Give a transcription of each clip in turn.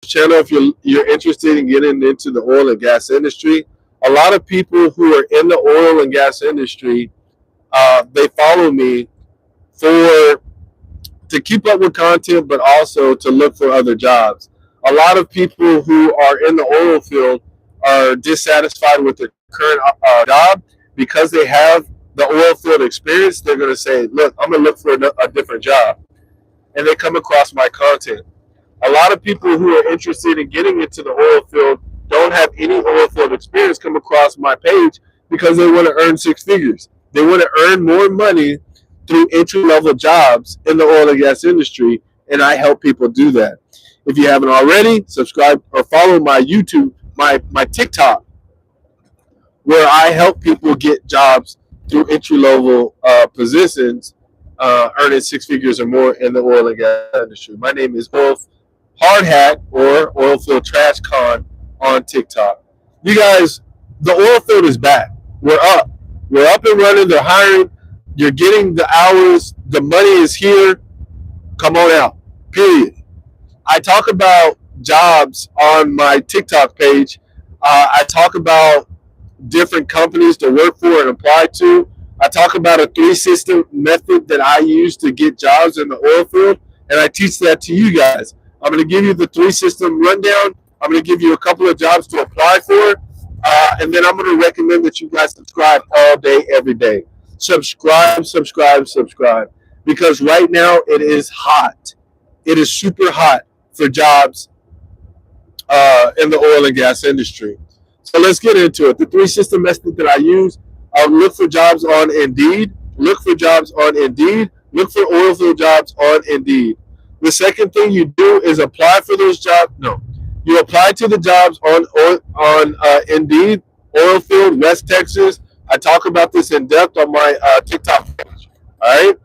channel if you're interested in getting into the oil and gas industry. A lot of people who are in the oil and gas industry, they follow me for to keep up with content, but also to look for other jobs. A lot of people who are in the oil field are dissatisfied with their current job because they have the oil field experience. They're going to say, "Look, I'm going to look for a different job," and they come across my content. A lot of people who are interested in getting into the oil field don't have any oil field experience come across my page because they want to earn six figures. They want to earn more money through entry level jobs in the oil and gas industry, and I help people do that. If you haven't already, subscribe or follow my YouTube, my TikTok, where I help people get jobs through entry level positions, earning six figures or more in the oil and gas industry. My name is Hard Hat or Oilfield Trash Con on TikTok. You guys, the oil field is back. We're up. We're up and running. They're hiring. You're getting the hours. The money is here. Come on out. Period. I talk about jobs on my TikTok page. I talk about different companies to work for and apply to. I talk about a three-system method that I use to get jobs in the oil field, and I teach that to you guys. I'm going to give you the three-system rundown. I'm going to give you a couple of jobs to apply for, and then I'm going to recommend that you guys subscribe all day, every day. Subscribe, subscribe, subscribe, because right now it is hot. It is super hot for jobs in the oil and gas industry. So let's get into it. The three-system method that I use, I'll look for jobs on Indeed, look for jobs on Indeed, look for oilfield jobs on Indeed. The second thing you do is apply for those jobs. No, you apply to the jobs on Indeed, Oilfield, West Texas. I talk about this in depth on my TikTok page. All right,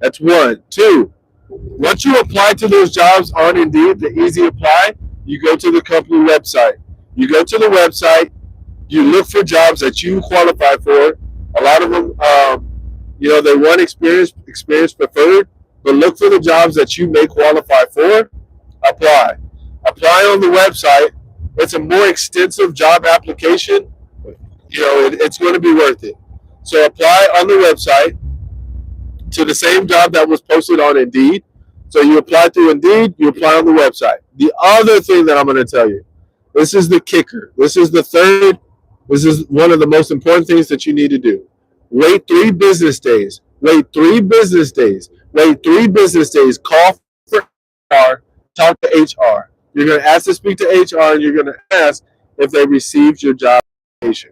that's one. Two, once you apply to those jobs on Indeed, the easy apply, you go to the company website. You go to the website, you look for jobs that you qualify for. A lot of them, they want experience preferred, but look for the jobs that you may qualify for. Apply. Apply on the website. It's a more extensive job application. It's going to be worth it. So apply on the website to the same job that was posted on Indeed. So you apply through Indeed, you apply on the website. The other thing that I'm going to tell you, this is the kicker. This is the third. This is one of the most important things that you need to do. Wait 3 business days. Wait 3 business days. Wait 3 business days. Call for HR. Talk to HR. You're going to ask to speak to HR, and you're going to ask if they received your job application.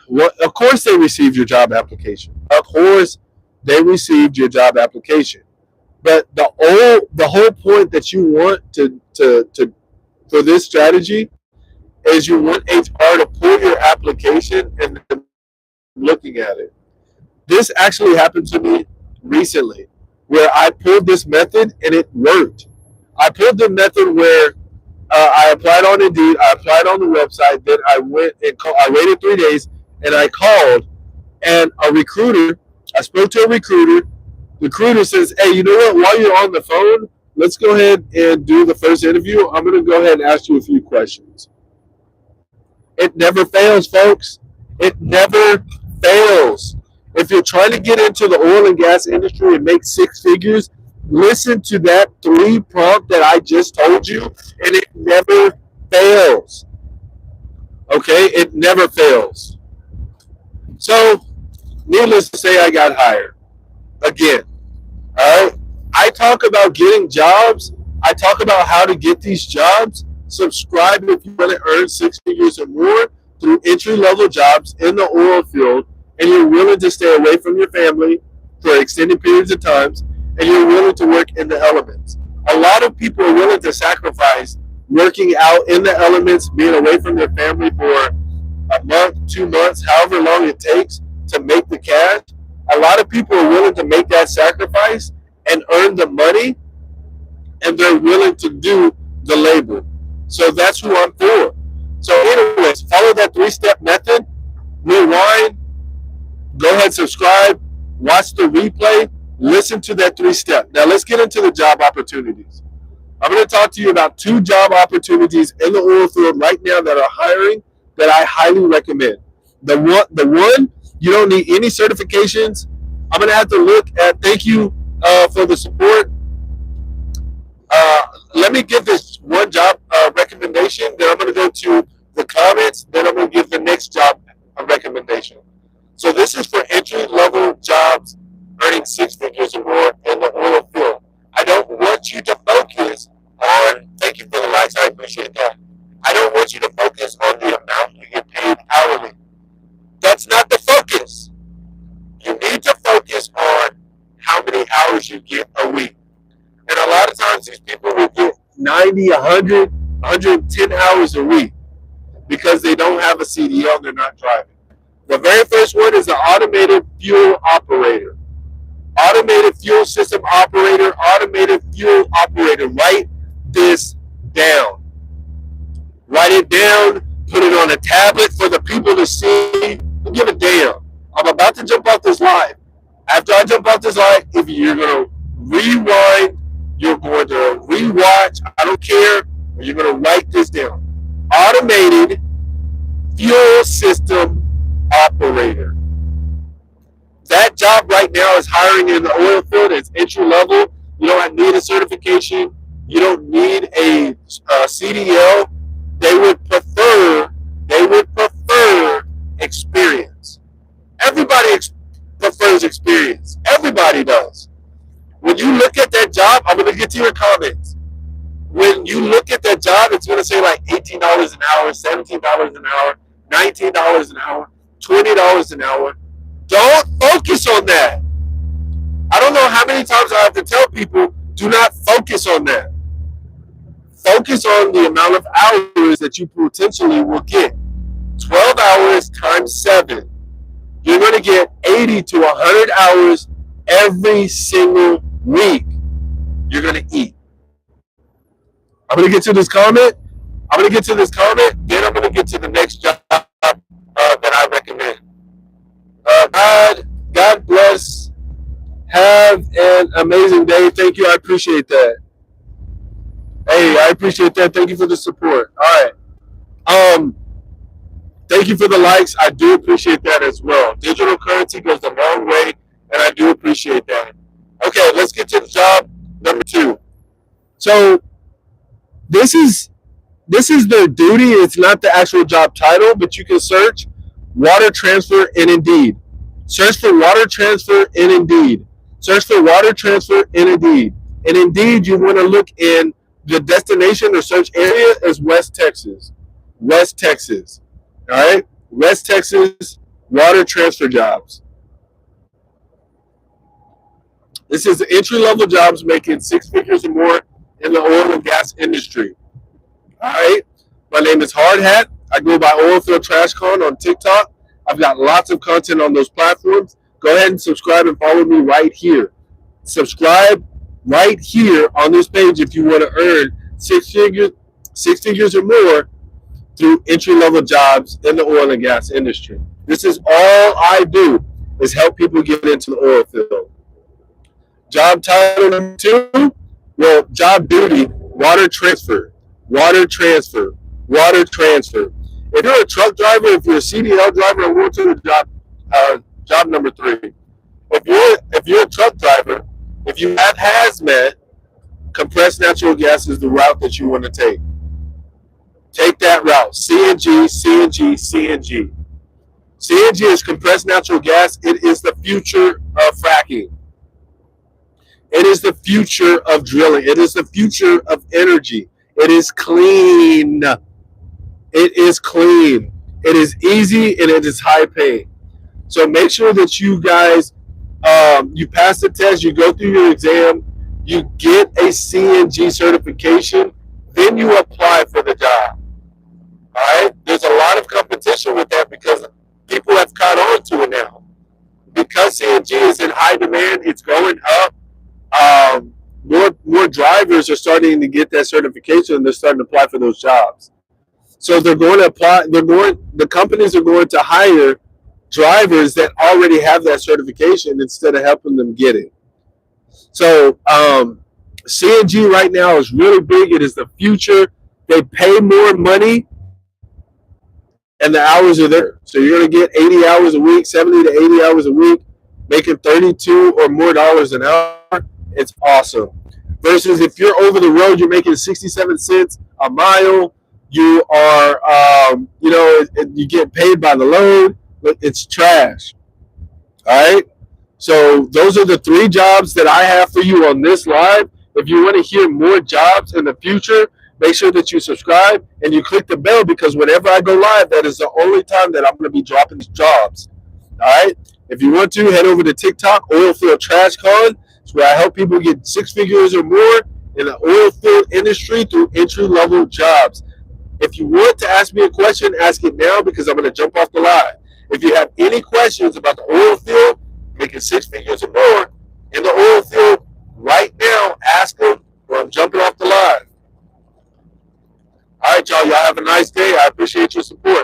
Well, of course they received your job application. Of course they received your job application. But the whole point that you want to for this strategy is you want HR to pull your application and looking at it. This actually happened to me recently, where I pulled this method and it worked. I pulled the method where I applied on Indeed, I applied on the website, then I went and I waited 3 days and I called, and I spoke to a recruiter. The recruiter says, "Hey, you know what? While you're on the phone, let's go ahead and do the first interview. I'm going to go ahead and ask you a few questions." It never fails, folks. It never fails. If you're trying to get into the oil and gas industry and make 6 figures, listen to that 3 prompt that I just told you, and it never fails. Okay? It never fails. So, needless to say, I got hired. Again. All right? I talk about getting jobs. I talk about how to get these jobs. Subscribe if you want to earn 6 figures or more through entry-level jobs in the oil field, and you're willing to stay away from your family for extended periods of times, and you're willing to work in the elements. A lot of people are willing to sacrifice working out in the elements, being away from their family for a month, 2 months, however long it takes to make the cash. A lot of people are willing to make that sacrifice and earn the money, and they're willing to do the labor. So that's who I'm for. So anyways, follow that 3-step method. Rewind. Go ahead, subscribe. Watch the replay. Listen to that 3-step. Now let's get into the job opportunities. I'm going to talk to you about 2 job opportunities in the oil field right now that are hiring that I highly recommend. The one, you don't need any certifications. I'm going to have to look at, thank you for the support. Let me give this one job recommendation. Then I'm going to go to the comments. Then I'm going to give the next job recommendation. So this is for entry level jobs earning 6 figures or more in the oil field. I don't want you to focus on, thank you for the likes, I appreciate that. I don't want you to focus on the amount you get paid hourly. That's not the focus. You need to focus on how many hours you get a week. And a lot of times these people will get 90, 100, 110 hours a week because they don't have a CDL and they're not driving. The very first one is the automated fuel operator. Automated fuel system operator, automated fuel operator. Write this down. Write it down, put it on a tablet for the people to see. Don't give a damn. I'm about to jump off this live. After I jump off this live, if you're going to rewind, you're going to rewatch, I don't care, you're going to write this down. Automated fuel system operator. That job right now is hiring in the oil field. It's entry level. You don't need a certification. You don't need a CDL. They would prefer experience. Everybody prefers experience. Everybody does. When you look at that job, I'm going to get to your comments. When you look at that job, it's going to say like $18 an hour, $17 an hour, $19 an hour, $20 an hour. Don't focus on that. I don't know how many times I have to tell people, do not focus on that. Focus on the amount of hours that you potentially will get. 12 hours times 7. You're going to get 80 to 100 hours every single week. You're going to eat. I'm going to get to this comment. Then I'm going to get to the next job that I recommend. God bless. Have an amazing day. Thank you. I appreciate that. Hey, I appreciate that. Thank you for the support. All right. Thank you for the likes. I do appreciate that as well. Digital currency goes a long way, and I do appreciate that. Okay, let's get to the job number 2. So this is their duty. It's not the actual job title, but you can search water transfer in Indeed. Search for water transfer in Indeed. Search for water transfer in Indeed. And Indeed, you want to look in the destination or search area as West Texas. West Texas. All right? West Texas water transfer jobs. This is entry-level jobs making 6 figures or more in the oil and gas industry. All right? My name is Hard Hat. I go by Oilfield Trash Con on TikTok. I've got lots of content on those platforms. Go ahead and subscribe and follow me right here. Subscribe right here on this page if you want to earn 6 figures or more through entry-level jobs in the oil and gas industry. This is all I do, is help people get into the oil field. Job title number 2, well, job duty, water transfer. Water transfer. Water transfer. If you're a truck driver, if you're a CDL driver, I'm going to the job number 3. If you're a truck driver, if you have hazmat, compressed natural gas is the route that you want to take. Take that route. CNG, CNG, CNG. CNG is compressed natural gas. It is the future of fracking. It is the future of drilling. It is the future of energy. It is clean. It is clean. It is easy and it is high paying. So make sure that you guys, you pass the test, you go through your exam, you get a CNG certification, then you apply for the job. All right? There's a lot of competition with that because people have caught on to it now. Because CNG is in high demand, it's going up. More drivers are starting to get that certification and they're starting to apply for those jobs. So they're going to apply, the companies are going to hire drivers that already have that certification instead of helping them get it. So CNG right now is really big. It is the future. They pay more money, and the hours are there. So you're going to get 80 hours a week, 70 to 80 hours a week, making 32 or more dollars an hour. It's awesome. Versus if you're over the road, you're making 67 cents a mile. You are, you get paid by the load. It's trash. All right. So those are the 3 jobs that I have for you on this live. If you want to hear more jobs in the future, make sure that you subscribe and you click the bell, because whenever I go live, that is the only time that I'm going to be dropping these jobs. All right. If you want to, head over to TikTok, Oilfield Trash Con. It's where I help people get 6 figures or more in the oil field industry through entry level jobs. If you want to ask me a question, ask it now, because I'm going to jump off the live. If you have any questions about the oil field, making 6 figures or more in the oil field right now, ask them, or I'm jumping off the live. All right, y'all. Y'all have a nice day. I appreciate your support.